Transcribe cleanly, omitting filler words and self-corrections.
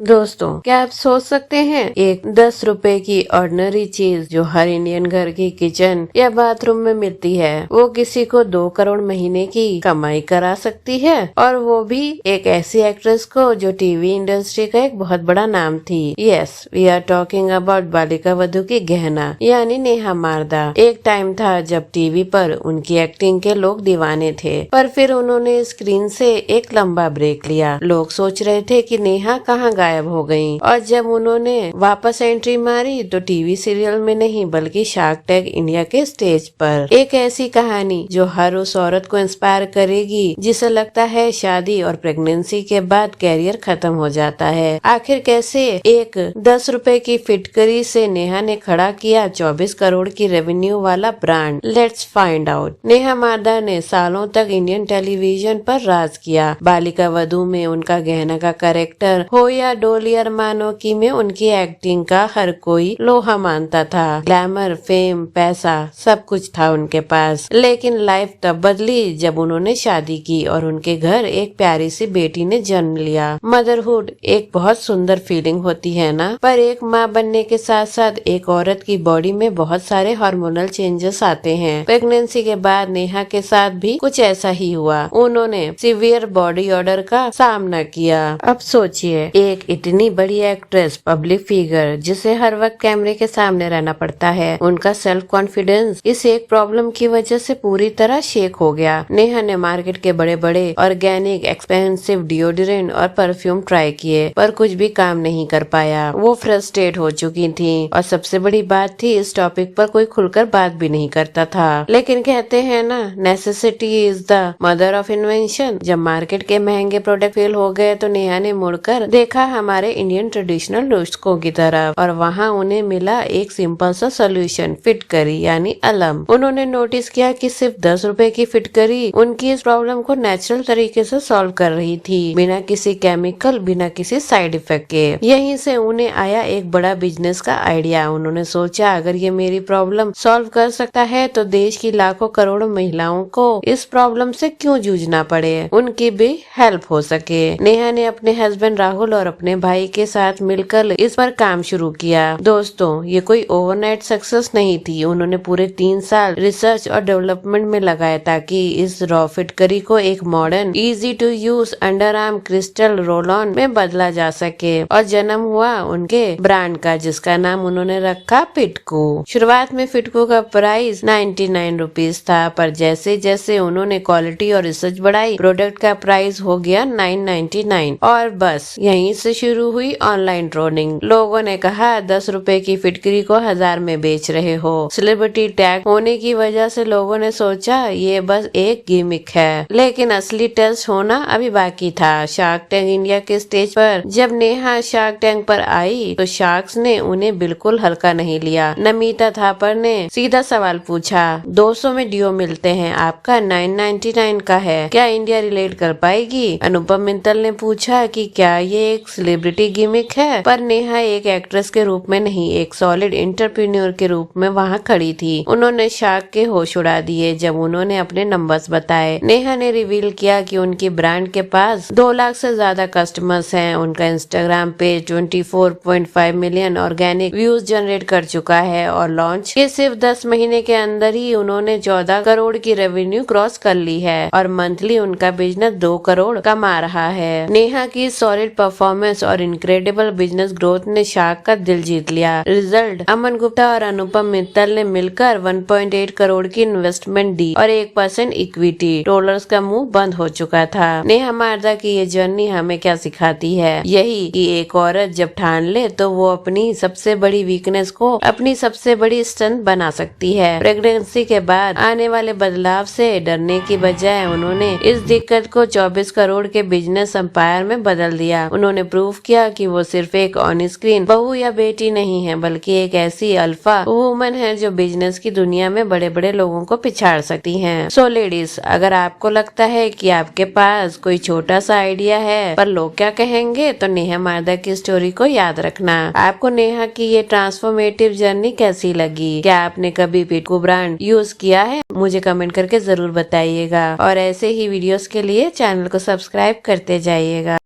दोस्तों, क्या आप सोच सकते हैं एक 10 रुपए की ऑर्डिनरी चीज जो हर इंडियन घर की किचन या बाथरूम में मिलती है वो किसी को 2 करोड़ महीने की कमाई करा सकती है, और वो भी एक ऐसी एक्ट्रेस को जो टीवी इंडस्ट्री का एक बहुत बड़ा नाम थी। Yes, we are talking about Balika Vadhu की गहना यानी नेहा मारदा। एक टाइम था जब टीवी पर उनकी एक्टिंग के लोग दीवाने थे, पर फिर उन्होंने स्क्रीन से एक लंबा ब्रेक लिया। लोग सोच रहे थे कि नेहा कहाँ गायब हो गयी, और जब उन्होंने वापस एंट्री मारी तो टीवी सीरियल में नहीं बल्कि शार्क टैंक इंडिया के स्टेज पर। एक ऐसी कहानी जो हर उस औरत को इंस्पायर करेगी जिसे लगता है शादी और प्रेगनेंसी के बाद कैरियर खत्म हो जाता है। आखिर कैसे एक 10 रुपए की फिटकरी से नेहा ने खड़ा किया 24 करोड़ की रेवेन्यू वाला brand. Let's find out. Neha मारदा ने सालों तक इंडियन टेलीविजन पर राज किया। बालिका वधू में उनका गहना का कैरेक्टर हो या डोली अरमानो की में उनकी एक्टिंग का हर कोई लोहा मानता था। ग्लैमर, फेम, पैसा सब कुछ था उनके पास। लेकिन लाइफ तब बदली जब उन्होंने शादी की और उनके घर एक प्यारी सी बेटी ने जन्म लिया। मदरहुड एक बहुत सुंदर फीलिंग होती है ना, पर एक माँ बनने के साथ साथ एक औरत की बॉडी में बहुत सारे हार्मोनल चेंजेस आते हैं। प्रेगनेंसी के बाद नेहा के साथ भी कुछ ऐसा ही हुआ। उन्होंने सीवियर बॉडी ऑर्डर का सामना किया। अब सोचिए, एक इतनी बड़ी एक्ट्रेस, पब्लिक फिगर जिसे हर वक्त कैमरे के सामने रहना पड़ता है, उनका सेल्फ कॉन्फिडेंस इस एक प्रॉब्लम की वजह से पूरी तरह शेक हो गया। नेहा ने मार्केट के बड़े बड़े ऑर्गेनिक एक्सपेंसिव डिओड्रेंट और परफ्यूम ट्राई किए, पर कुछ भी काम नहीं कर पाया। वो फ्रस्ट्रेट हो चुकी थी, और सबसे बड़ी बात थी इस टॉपिक पर कोई खुलकर बात भी नहीं करता था। लेकिन कहते हैं ना, necessity is the mother of invention. जब मार्केट के महंगे प्रोडक्ट फेल हो गए तो नेहा ने मुड़कर देखा हमारे इंडियन ट्रेडिशनल नुस्खों की तरफ, और वहाँ उन्हें मिला एक सिंपल सा सोल्यूशन, फिटकरी यानी अलम। उन्होंने नोटिस किया कि सिर्फ 10 रुपए की फिटकरी उनकी इस प्रॉब्लम को नेचुरल तरीके से सॉल्व कर रही थी, बिना किसी केमिकल, बिना किसी साइड इफेक्ट के। यहीं से उन्हें आया एक बड़ा बिजनेस का आइडिया। उन्होंने सोचा अगर ये मेरी प्रॉब्लम सॉल्व कर सकता है तो देश की लाखों करोड़ों महिलाओं को इस प्रॉब्लम से क्यों जूझना पड़े, उनकी भी हेल्प हो सके। नेहा ने अपने हस्बैंड राहुल और अपने भाई के साथ मिलकर इस पर काम शुरू किया। दोस्तों, ये कोई ओवरनाइट सक्सेस नहीं थी। उन्होंने पूरे 3 साल रिसर्च और डेवलपमेंट में लगाए ताकि इस रॉ फिटकरी को एक modern, easy to use under arm crystal roll on में बदला जा सके, और जन्म हुआ उनके ब्रांड का, जिसका नाम उन्होंने रखा फिटकू। शुरुआत में फिटकू का प्राइस 99 रुपीज था, पर जैसे जैसे उन्होंने क्वालिटी और रिसर्च बढ़ाई, प्रोडक्ट का प्राइस हो गया 999, और बस यहीं से शुरू हुई ऑनलाइन ट्रोलिंग। लोगों ने कहा 10 रुपए की फिटकरी को 1000 में बेच रहे हो। सेलिब्रिटी टैग होने की वजह से लोगों ने सोचा ये बस एक गिमिक है, लेकिन असली टेस्ट होना अभी बाकी था। शार्क टैंक इंडिया के स्टेज पर जब नेहा शार्क टैंक पर आई तो शार्क्स ने उन्हें बिल्कुल हल्का नहीं लिया। नमिता थापर ने सीधा सवाल पूछा, 200 में डिओ मिलते हैं, आपका 999 का है, क्या इंडिया रिलेट कर पाएगी? अनुपम मित्तल ने पूछा कि क्या ये एक सेलिब्रिटी गिमिक है, पर नेहा एक एक्ट्रेस के रूप में नहीं, एक सॉलिड एंटरप्रेन्योर के रूप में वहाँ खड़ी थी। उन्होंने शार्क के होश उड़ा दिए जब उन्होंने अपने नंबर्स बताए। नेहा ने रिवील किया कि उनकी ब्रांड के पास 2 लाख से ज्यादा कस्टमर्स हैं। उनका Instagram page 24.5 million organic views generate कर चुका है, और लॉन्च के सिर्फ 10 महीने के अंदर ही उन्होंने 14 करोड़ की रेवेन्यू क्रॉस कर ली है, और मंथली उनका बिजनेस 2 करोड़ कमा रहा है। नेहा की सॉलिड परफॉर्मेंस और इनक्रेडिबल बिजनेस ग्रोथ ने शार्क का दिल जीत लिया। रिजल्ट, अमन गुप्ता और अनुपम मित्तल ने मिलकर 1.8 करोड़ की इन्वेस्टमेंट दी और 1% इक्विटी। ट्रोलर्स का मुंह बंद हो चुका था। नेहा मारदा की ये जर्नी हमें क्या सिखाती है? यही कि एक औरत जब ठान ले तो वो अपनी सबसे बड़ी वीकनेस को अपनी सबसे बड़ी स्ट्रेंथ बना सकती है। प्रेगनेंसी के बाद आने वाले बदलाव से डरने की बजाय उन्होंने इस दिक्कत को 24 करोड़ के बिजनेस एम्पायर में बदल दिया। उन्होंने प्रूव किया कि वो सिर्फ एक ऑन स्क्रीन बहू या बेटी नहीं है, बल्कि एक ऐसी अल्फा वुमन है जो बिजनेस की दुनिया में बड़े बड़े लोगों को पिछाड़ सकती हैं। सो लेडीज, अगर आपको लगता है कि आपके पास कोई छोटा सा आइडिया है पर लोग क्या कहेंगे, तो नेहा मारदा की स्टोरी को याद रखना। आपको नेहा की ये ट्रांसफॉर्मेटिव जर्नी कैसी लगी? क्या आपने कभी फिटकू ब्रांड यूज किया है? मुझे कमेंट करके जरूर बताइएगा, और ऐसे ही वीडियोस के लिए चैनल को सब्सक्राइब करते जाइएगा।